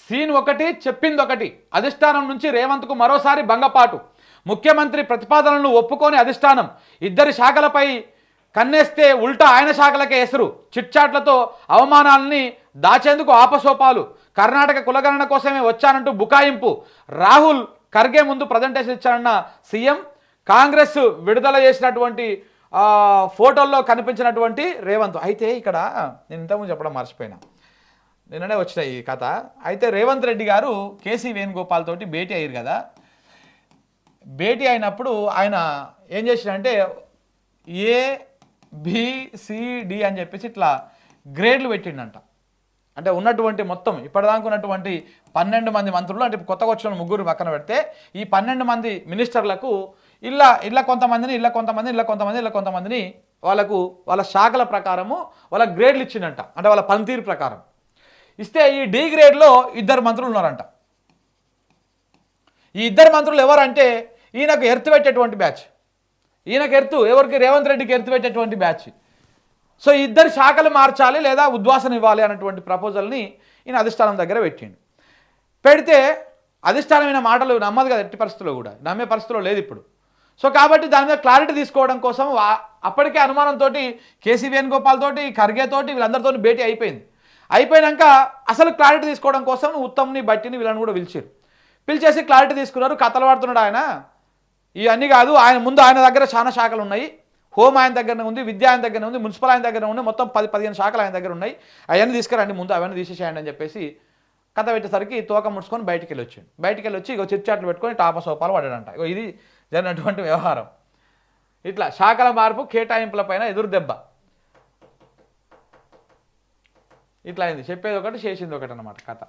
Scene ఒకటి చెప్పింది ఒకటి. అధిష్టానం నుంచి రేవంత్కు మరోసారి భంగపాటు. ముఖ్యమంత్రి ప్రతిపాదనలను ఒప్పుకొని అధిష్టానం ఇద్దరి శాఖలపై కన్నేస్తే ఉల్టా ఆయన శాఖలకే ఎసురు. చిట్చాట్లతో అవమానాలని దాచేందుకు ఆపసోపాలు. కర్ణాటక కులగణన కోసమే వచ్చానంటూ బుకాయింపు. రాహుల్ ఖర్గే ముందు ప్రజెంటేషన్ ఇచ్చారన్న సీఎం. కాంగ్రెస్ విడుదల చేసినటువంటి ఫోటోల్లో కనిపించినటువంటి రేవంత్. అయితే ఇక్కడ నేను ఇంతకుముందు చెప్పడం మర్చిపోయినా, నిన్ననే వచ్చిన ఈ కథ. అయితే రేవంత్ రెడ్డి గారు కేసీ వేణుగోపాల్ తోటి భేటీ అయ్యారు కదా. భేటీ అయినప్పుడు ఆయన ఏం చేసినంటే ABCD అని చెప్పేసి ఇట్లా గ్రేడ్లు పెట్టిండంట. అంటే ఉన్నటువంటి మొత్తం ఇప్పటిదాకా ఉన్నటువంటి 12 మంది మంత్రులు, అంటే కొత్తగా వచ్చిన 3 పక్కన పెడితే ఈ 12 మంది మినిస్టర్లకు ఇళ్ళ కొంతమందిని వాళ్ళకు వాళ్ళ శాఖల ప్రకారము వాళ్ళ గ్రేడ్లు ఇచ్చిండంట. అంటే వాళ్ళ పనితీరు ప్రకారం ఇస్తే ఈ D గ్రేడ్లో 2 మంత్రులు ఉన్నారంట. ఈ 2 మంత్రులు ఎవరంటే ఈయనకు ఎర్త్ పెట్టేటువంటి బ్యాచ్, ఈయనకు ఎవరికి రేవంత్ రెడ్డికి ఎర్త్ పెట్టేటువంటి బ్యాచ్. సో 2 శాఖలు మార్చాలి లేదా ఉద్వాసన ఇవ్వాలి అన్నటువంటి ప్రపోజల్ని ఈయన అధిష్టానం దగ్గర పెట్టిండు. పెడితే అధిష్టానమైన మాటలు నమ్మదు కదా, ఎట్టి పరిస్థితుల్లో కూడా నమ్మే పరిస్థితిలో లేదు ఇప్పుడు. సో కాబట్టి దాని మీద క్లారిటీ తీసుకోవడం కోసం అప్పటికే అనుమానంతో కేసీ వేణుగోపాల్ తోటి, ఖర్గే తోటి, వీళ్ళందరితో భేటీ అయిపోయినాక అసలు క్లారిటీ తీసుకోవడం కోసం ఉత్తమ్ని, బట్టిని వీళ్ళని కూడా పిలిచేసి క్లారిటీ తీసుకున్నారు. కథలు పడుతున్నాడు ఆయన. ఇవన్నీ కాదు, ఆయన దగ్గర చాలా శాఖలు ఉన్నాయి. హోమ్ ఆయన దగ్గరనే ఉంది, విద్య ఆయన దగ్గరనే ఉంది, మున్సిపల్ ఆయన దగ్గరనే ఉంది, మొత్తం 10-15 శాఖలు ఆయన దగ్గర ఉన్నాయి. అవన్నీ తీసుకురండి, ముందు అవన్నీ తీసేసేయండి అని చెప్పేసి కథ పెట్టేసరికి తోక ముడుచుకొని బయటికి వచ్చి ఇగో చిట్చాట్లు పెట్టుకొని టాపసోపాలు పడాడంట. ఇగో ఇది జరిగినటువంటి వ్యవహారం. ఇట్లా శాఖల మార్పు, కేటాయింపుల పైన ఎదురు దెబ్బ. ఇట్లా అయింది. చెప్పేది ఒకటి, చేసింది ఒకటి అన్నమాట కథ.